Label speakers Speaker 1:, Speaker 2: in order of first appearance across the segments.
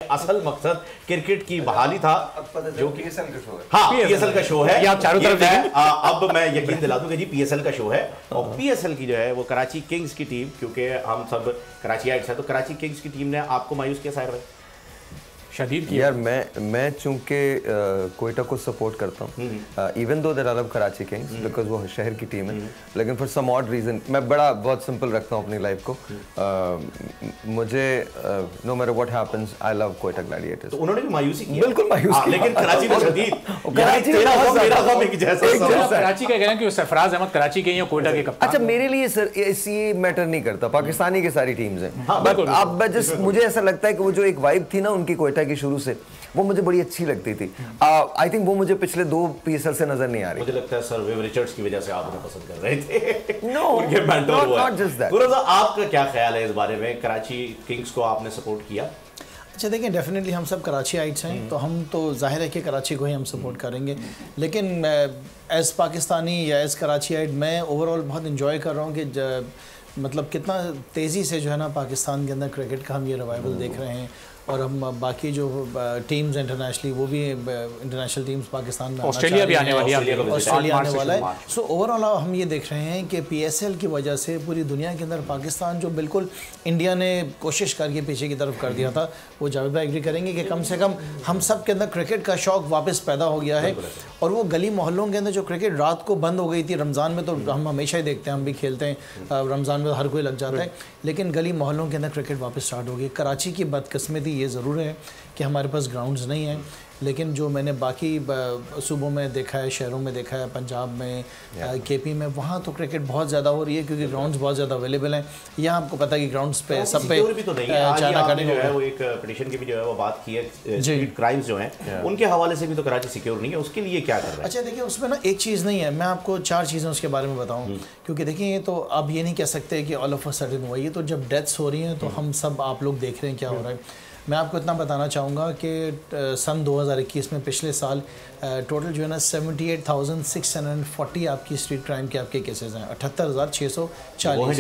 Speaker 1: असल मकसद क्रिकेट की बहाली था जो कि
Speaker 2: पीएसएल का शो है।
Speaker 1: हाँ, पीएसएल का शो है।
Speaker 3: आप चारों तरफ
Speaker 1: अब मैं यकीन दिला दूं कि जी पीएसएल का शो है और पीएसएल की जो है वो कराची किंग्स की टीम, क्योंकि हम सब कराचीइट्स हैं, तो कराची किंग्स की टीम ने आपको मायूस किया साहिर भाई?
Speaker 3: शदीद की
Speaker 2: यार मैं चूंकि कोयटा को सपोर्ट करता हूँ, even though there are Karachi kings, because वो शहर की टीम है, लेकिन फॉर सम ऑड रीजन मैं बहुत सिंपल रखता हूँ अपनी लाइफ को। मुझे no matter what happens I love Quetta gladiators.
Speaker 1: तो उन्होंने भी मायूसी की,
Speaker 2: बिल्कुल मायूस की,
Speaker 1: लेकिन कराची में शदीद
Speaker 2: कराची
Speaker 1: एक जैसा
Speaker 3: कराची का कहना कि सरफराज अहमद कराची के या कोयटा के कप्तान।
Speaker 2: अच्छा, मेरे लिए सर ये मैटर नहीं करता, पाकिस्तानी की सारी टीम्स हैं,
Speaker 1: हाँ,
Speaker 2: बट अब जस्ट मुझे ऐसा लगता है कि वो जो एक वाइब थी ना उनकी कोयटा की शुरू से, वो मुझे बड़ी अच्छी लगती थी। आई थिंक वो मुझे पिछले 2 पीएसएल से नजर नहीं आ रही।
Speaker 1: मुझे लगता है सर विव रिचर्ड्स की वजह से आप उन्हें पसंद कर रहे थे।
Speaker 2: नो,
Speaker 1: उनके मेंटर वो
Speaker 2: नॉट जस्ट दैट।
Speaker 1: गुरुजा, आपका क्या ख्याल है इस बारे में? कराची किंग्स को आपने सपोर्ट किया?
Speaker 4: अच्छा देखिए, डेफिनेटली हम सब कराची आइट्स हैं, तो हम तो जाहिर है कि कराची को ही हम सपोर्ट करेंगे, लेकिन एज़ पाकिस्तानी या एज़ कराची आइट मैं ओवरऑल बहुत इंजॉय कर रहा हूँ कि मतलब कितना तेज़ी से जो है ना पाकिस्तान के अंदर क्रिकेट का हम ये रिवाइवल देख रहे हैं, और हम बाकी जो टीम्स इंटरनेशनली, वो भी इंटरनेशनल टीम्स पाकिस्तान में,
Speaker 3: ऑस्ट्रेलिया भी आने वाली है,
Speaker 4: ऑस्ट्रेलिया आने वाला है। सो ओवरऑल हम ये देख रहे हैं कि पीएसएल की वजह से पूरी दुनिया के अंदर पाकिस्तान जो बिल्कुल इंडिया ने कोशिश करके पीछे की तरफ कर दिया था, वो जावेद भाई एग्री करेंगे कि कम से कम हम सब के अंदर क्रिकेट का शौक़ वापस पैदा हो गया है। और वो गली मोहल्लों के अंदर जो क्रिकेट रात को बंद हो गई थी, रमज़ान में तो हम हमेशा ही देखते हैं, हम भी खेलते हैं, रमज़ान में हर कोई लग जाता है, लेकिन गली मोहल्लों के अंदर क्रिकेट वापस स्टार्ट हो गई। कराची की बदकिस्मती ये ज़रूर है कि हमारे पास ग्राउंड्स नहीं हैं, लेकिन जो मैंने बाकी सूबों में देखा है, शहरों में देखा है, पंजाब में, केपी में, वहाँ तो क्रिकेट बहुत ज़्यादा हो रही है क्योंकि ग्राउंड्स बहुत ज़्यादा अवेलेबल हैं। यहाँ आपको पता है कि ग्राउंड्स पे सब पे
Speaker 1: भी तो नहीं है। आपने जो है वो एक पिटीशन की भी जो है वो बात की है, स्ट्रीट क्राइम्स जो हैं उनके हवाले से भी तो कराची सिक्योर नहीं है, उसके लिए क्या कर रहे हैं?
Speaker 4: अच्छा देखिए, उसमें ना एक चीज़ नहीं है, मैं आपको 4 चीज़ें उसके बारे में बताऊँ, क्योंकि देखिए ये तो आप ये नहीं कह सकते कि ऑल ऑफ अ सडन हुआ, ये तो जब डेथ्स हो रही हैं तो हम सब आप लोग देख रहे हैं क्या हो रहा है। मैं आपको इतना बताना चाहूँगा कि सन 2021 में पिछले साल टोटल जो है ना 78,640 आपकी स्ट्रीट क्राइम के आपके केसेस हैं, 78,640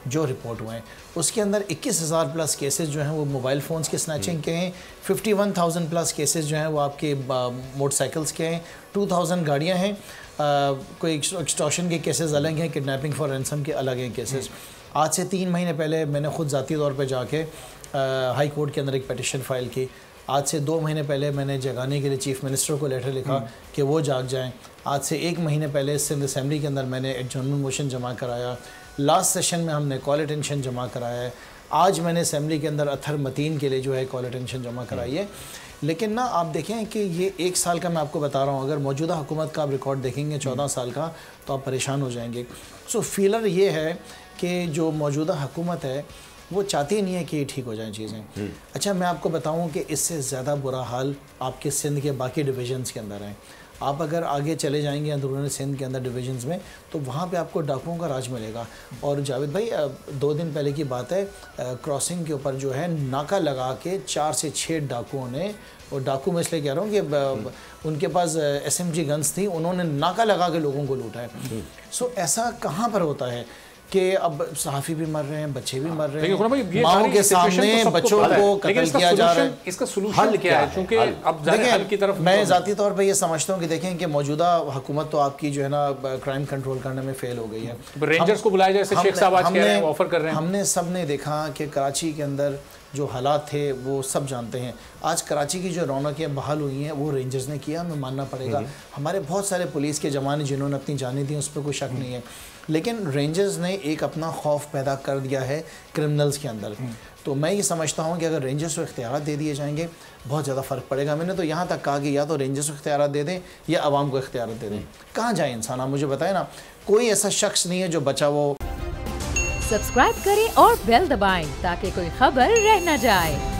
Speaker 4: जो रिपोर्ट हुए हैं। उसके अंदर 21,000 प्लस केसेस जो हैं वो मोबाइल फ़ोन्स के स्नैचिंग के हैं, 51,000 प्लस केसेस जो हैं वो आपके मोटरसाइकिल्स के हैं, 2,000 गाड़ियाँ हैं, कोई एक्सटॉर्शन के केसेस अलग हैं, किडनैपिंग फॉर रैंसम के अलग हैं केसेस। आज से 3 महीने पहले मैंने ख़ुद ज़ाती तौर पे जाके हाई कोर्ट के अंदर एक पिटिशन फ़ाइल की। आज से 2 महीने पहले मैंने जगाने के लिए चीफ़ मिनिस्टर को लेटर लिखा कि वो जाग जाएं। आज से 1 महीने पहले सिंध असेंबली के अंदर मैंने एडजॉर्नमेंट मोशन जमा कराया। लास्ट सेशन में हमने कॉल अटेंशन जमा कराया है। आज मैंने असेंबली के अंदर अथर मतीन के लिए जो है कॉल अटेंशन जमा कराई है। लेकिन ना आप देखें कि ये 1 साल का मैं आपको बता रहा हूँ, अगर मौजूदा हुकूमत का आप रिकॉर्ड देखेंगे 14 साल का, तो आप परेशान हो जाएंगे। सो फीलर ये है कि जो मौजूदा हुकूमत है वो चाहती नहीं है कि ठीक हो जाएं चीज़ें। अच्छा, मैं आपको बताऊं कि इससे ज़्यादा बुरा हाल आपके सिंध के बाकी डिवीजन्स के अंदर है। आप अगर आगे चले जाएंगे अंदरूनी सिंध के अंदर डिवीजन्स में, तो वहाँ पे आपको डाकुओं का राज मिलेगा। और जावेद भाई 2 दिन पहले की बात है, क्रॉसिंग के ऊपर जो है नाका लगा के 4 से 6 डाकुओं ने, और डाकू मैं इसलिए कह रहा हूँ कि उनके पास SMG गन्स थी, उन्होंने नाका लगा के लोगों को लूटा है। सो ऐसा कहाँ पर होता है कि अब सहाफ़ी भी मर रहे हैं, बच्चे भी मर रहे हैं, माओ के सामने बच्चों को कत्ल किया जा रहा है।
Speaker 3: इसका सलूशन क्या है? क्योंकि अब हल की तरफ
Speaker 4: मैं ज़ाती तौर पे ये समझता हूँ कि देखें कि मौजूदा हुकूमत तो आपकी जो है ना क्राइम कंट्रोल करने में फेल हो गई है।
Speaker 3: रेंजर्स को बुलाया जैसे शेख साहब आज कह रहे हैं, ऑफर कर रहे हैं।
Speaker 4: हमने सब ने देखा कि कराची के अंदर जो हालात थे वो सब जानते हैं। आज कराची की जो रौनकें बहाल हुई हैं वो रेंजर्स ने किया, हमें मानना पड़ेगा। हमारे बहुत सारे पुलिस के जवान जिन्होंने अपनी जानें दी, उस पर कोई शक नहीं है, लेकिन रेंजर्स ने एक अपना खौफ पैदा कर दिया है क्रिमिनल्स के अंदर। तो मैं ये समझता हूँ कि अगर रेंजर्स को इख्तियार दे दिए जाएंगे बहुत ज़्यादा फ़र्क पड़ेगा। मैंने तो यहाँ तक कहा कि या तो रेंजर्स को इख्तियार दे दें या आवाम को इख्तियार दे दें। कहाँ जाए इंसान, आप मुझे बताएं ना। कोई ऐसा शख्स नहीं है जो बचा वो।
Speaker 5: सब्सक्राइब करें और बेल दबाएं ताकि कोई खबर रह न जाए।